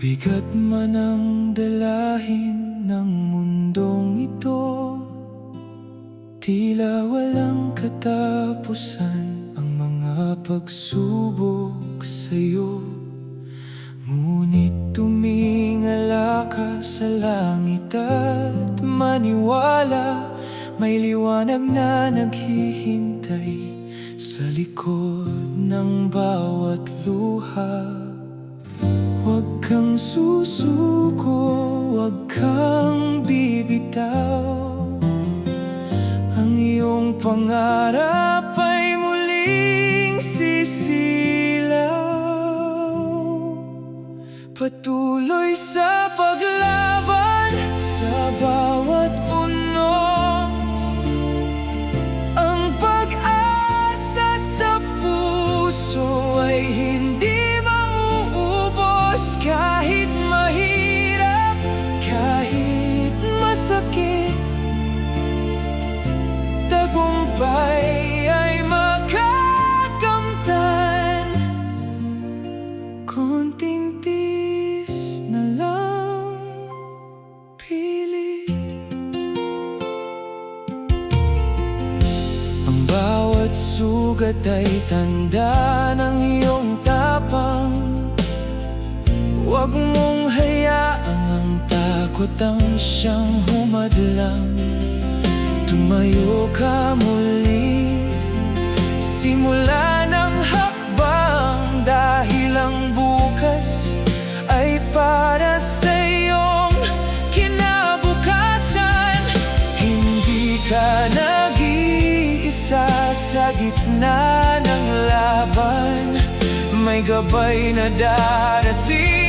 Bigat man ang dalahin ng mundong ito, tila walang katapusan ang mga pagsubok sa'yo. Ngunit tumingala ka sa langit at maniwala, may liwanag na naghihintay sa likod ng bawat luha. Huwag kang susuko, huwag kang bibitaw, ang iyong pangarap ay muling sisilaw. Patuloy sa paglaban sa bawat unos, ang pag-asa sa puso ay hindi kahit mahirap, kahit masakit, tagumpay ay makakamtan. Konting tiis na lang, pili. Ang bawat sugat ay tanda ng iyong tapang. Huwag mong hayaang ang takot ang siyang humadlang. Tumayo ka muli, simula ng hakbang, dahil ang bukas ay para sa iyong kinabukasan. Hindi ka nag-iisa sa gitna ng laban, may gabay na darating.